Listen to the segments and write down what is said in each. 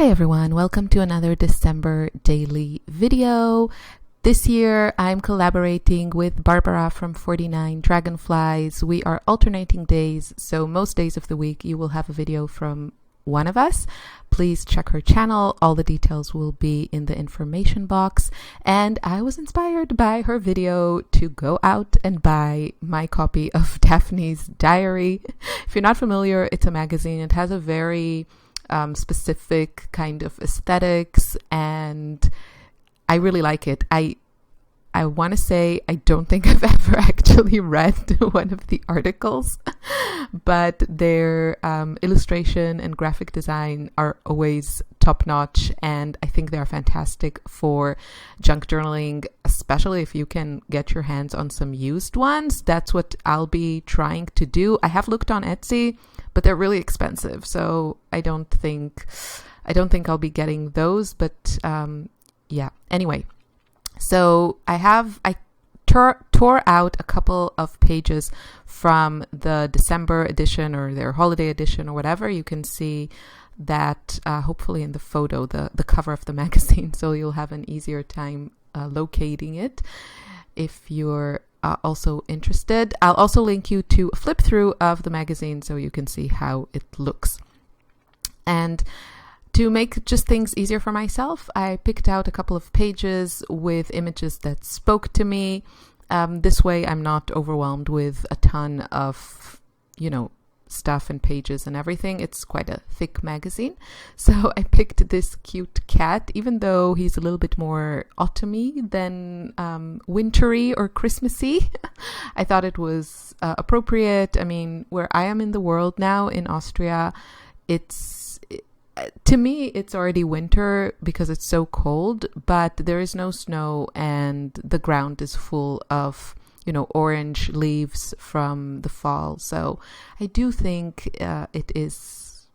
Hey everyone, welcome to another December daily video. This year I'm collaborating with Barbara from 49Dragonflies. We are alternating days, so most days of the week you will have a video from one of us. Please check her channel. All the details will be in the information box. And I was inspired by her video to go out and buy my copy of Daphne's diary. If you're not familiar, it's a magazine. It has a very specific kind of aesthetics, and I really like it. I want to say I don't think I've ever actually read one of the articles, but their illustration and graphic design are always top-notch, and I think they're fantastic for junk journaling, especially if you can get your hands on some used ones. That's what I'll be trying to do. I have looked on Etsy, but they're really expensive, so I don't think I'll be getting those. But yeah. Anyway, so I tore out a couple of pages from the December edition or their holiday edition or whatever. You can see that hopefully in the photo, the cover of the magazine, so you'll have an easier time locating it if you're also interested. I'll also link you to a flip through of the magazine so you can see how it looks. And to make just things easier for myself, I picked out a couple of pages with images that spoke to me. This way I'm not overwhelmed with a ton of, stuff and pages and everything. It's quite a thick magazine. So I picked this cute cat, even though he's a little bit more autumny than wintry or Christmassy. I thought it was appropriate. I mean, where I am in the world now in Austria, to me, it's already winter because it's so cold, but there is no snow and the ground is full of orange leaves from the fall. So I do think it is,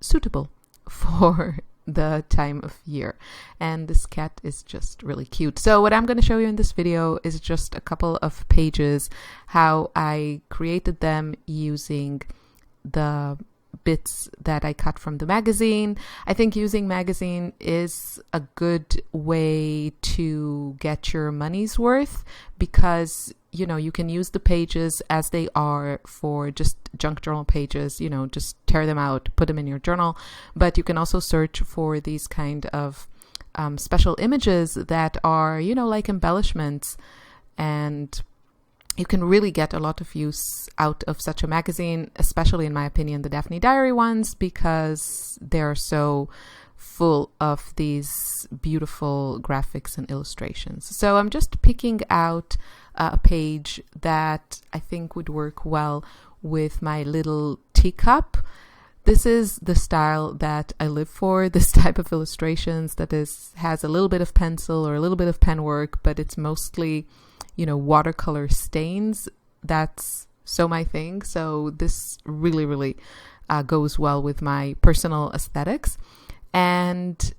suitable for the time of year. And this cat is just really cute. So what I'm going to show you in this video is just a couple of pages, how I created them using the bits that I cut from the magazine. I think using magazine is a good way to get your money's worth because, you can use the pages as they are for just junk journal pages, just tear them out, put them in your journal. But you can also search for these kind of special images that are, like embellishments, and you can really get a lot of use out of such a magazine, especially in my opinion, the Daphne diary ones, because they're so full of these beautiful graphics and illustrations. So I'm just picking out a page that I think would work well with my little teacup. This is the style that I live for, this type of illustrations that has a little bit of pencil or a little bit of pen work, but it's mostly watercolor stains. That's so my thing. So this really, really goes well with my personal aesthetics. And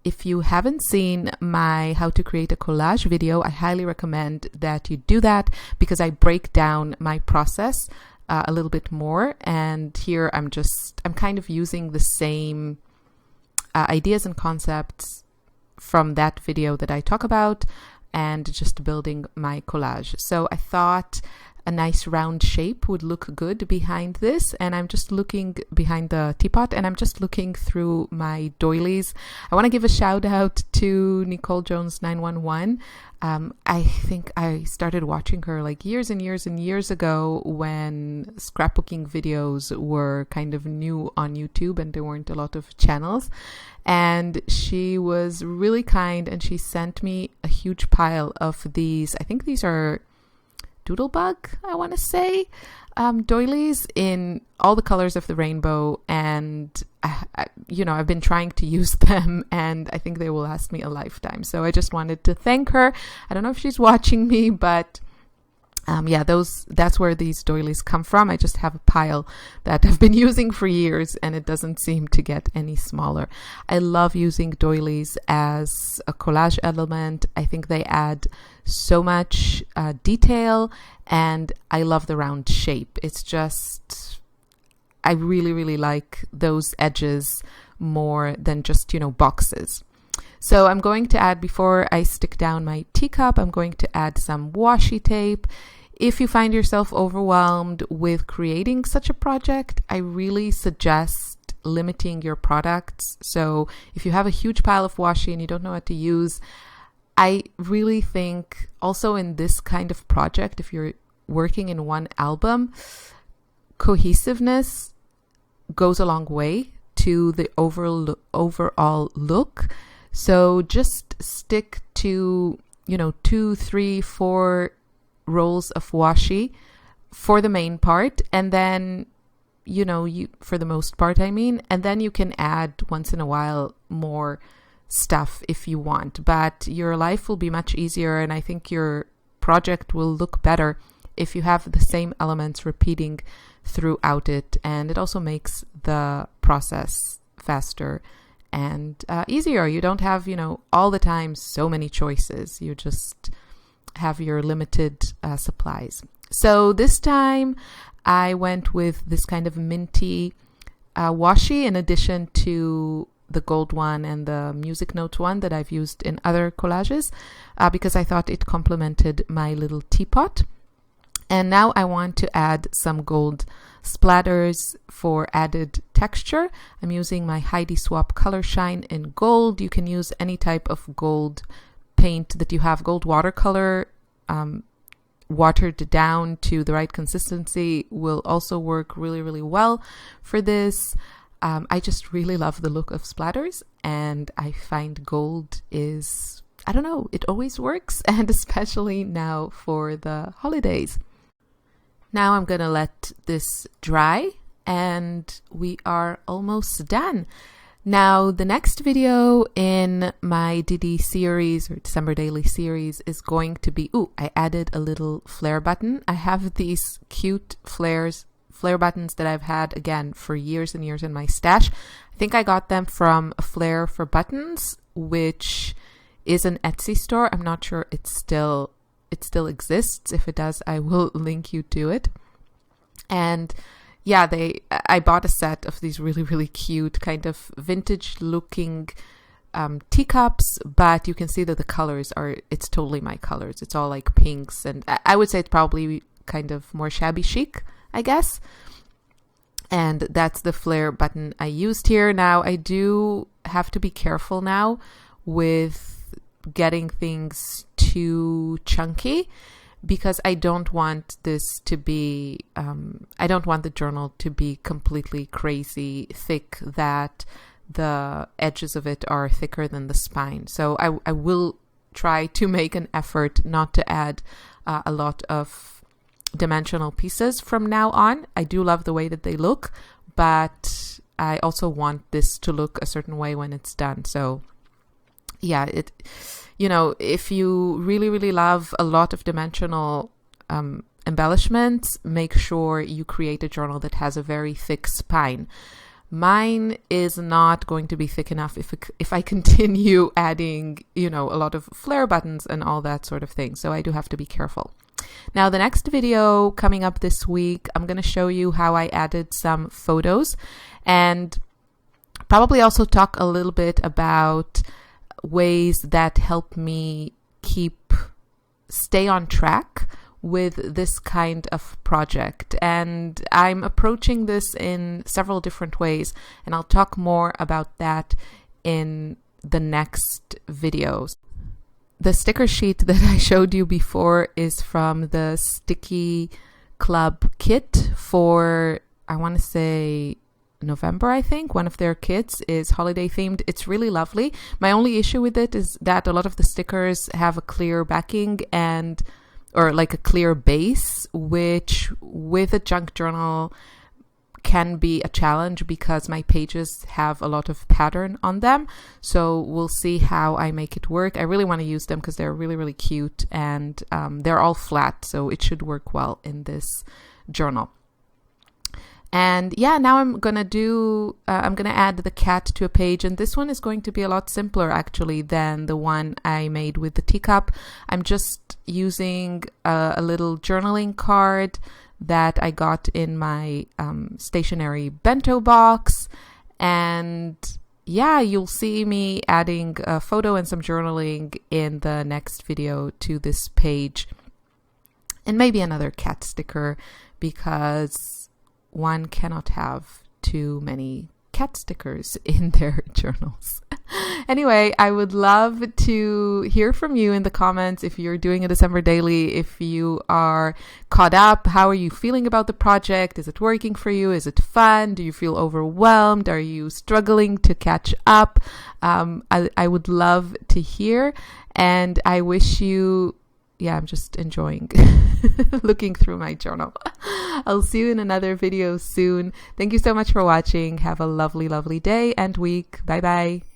if you haven't seen my how to create a collage video, I highly recommend that you do that because I break down my process a little bit more. And here I'm kind of using the same ideas and concepts from that video that I talk about, and just building my collage. So I thought a nice round shape would look good behind this, and I'm just looking behind the teapot, and I'm just looking through my doilies. I want to give a shout out to Nicole Jones 911. I think I started watching her like years and years and years ago when scrapbooking videos were kind of new on YouTube and there weren't a lot of channels. And she was really kind, and she sent me a huge pile of these. I think these are Doodlebug, I want to say, doilies in all the colors of the rainbow. And, I've been trying to use them, and I think they will last me a lifetime. So I just wanted to thank her. I don't know if she's watching me, but that's where these doilies come from. I just have a pile that I've been using for years, and it doesn't seem to get any smaller. I love using doilies as a collage element. I think they add so much detail, and I love the round shape. It's just, I really, really like those edges more than just, boxes. So I'm going to add, before I stick down my teacup, I'm going to add some washi tape. If you find yourself overwhelmed with creating such a project, I really suggest limiting your products. So if you have a huge pile of washi and you don't know what to use, I really think also in this kind of project, if you're working in one album, cohesiveness goes a long way to the overall look. So just stick to, 2, 3, 4 rolls of washi for the main part, and then for the most part, and then you can add once in a while more stuff if you want, but your life will be much easier, and I think your project will look better if you have the same elements repeating throughout it, and it also makes the process faster and easier. You don't have, all the time so many choices. You just have your limited supplies. So this time I went with this kind of minty washi in addition to the gold one and the music note one that I've used in other collages because I thought it complemented my little teapot. And now I want to add some gold splatters for added texture. I'm using my Heidi Swap Color Shine in gold. You can use any type of gold paint that you have. Gold watercolor watered down to the right consistency will also work really, really well for this. I just really love the look of splatters, and I find gold is, I don't know, it always works, and especially now for the holidays. Now I'm gonna let this dry, and we are almost done. Now, the next video in my DD series or December Daily series is going to be, I added a little flare button. I have these cute flare buttons that I've had, again, for years and years in my stash. I think I got them from a Flare for Buttons, which is an Etsy store. I'm not sure it still exists. If it does, I will link you to it. And yeah, I bought a set of these really, really cute kind of vintage looking teacups, but you can see that the colors it's totally my colors. It's all like pinks, and I would say it's probably kind of more shabby chic, I guess. And that's the flare button I used here. Now, I do have to be careful now with getting things too chunky, because I don't want this to be, I don't want the journal to be completely crazy thick that the edges of it are thicker than the spine. So I will try to make an effort not to add a lot of dimensional pieces from now on. I do love the way that they look, but I also want this to look a certain way when it's done. So yeah, if you really, really love a lot of dimensional embellishments, make sure you create a journal that has a very thick spine. Mine is not going to be thick enough if I continue adding, a lot of flare buttons and all that sort of thing. So I do have to be careful. Now, the next video coming up this week, I'm going to show you how I added some photos, and probably also talk a little bit about ways that help me stay on track with this kind of project. And I'm approaching this in several different ways, and I'll talk more about that in the next videos. The sticker sheet that I showed you before is from the Sticky Club kit for, I want to say, November, I think. One of their kits is holiday themed. It's really lovely. My only issue with it is that a lot of the stickers have a clear backing or like a clear base, which with a junk journal can be a challenge because my pages have a lot of pattern on them. So we'll see how I make it work. I really want to use them because they're really, really cute, and they're all flat, so it should work well in this journal. And yeah, now I'm gonna add the cat to a page, and this one is going to be a lot simpler actually than the one I made with the teacup. I'm just using a little journaling card that I got in my stationery bento box, and yeah, you'll see me adding a photo and some journaling in the next video to this page, and maybe another cat sticker, because one cannot have too many cat stickers in their journals. Anyway, I would love to hear from you in the comments if you're doing a December daily, if you are caught up, how are you feeling about the project? Is it working for you? Is it fun? Do you feel overwhelmed? Are you struggling to catch up? I would love to hear, and I wish you, yeah, I'm just enjoying looking through my journal. I'll see you in another video soon. Thank you so much for watching. Have a lovely, lovely day and week. Bye bye.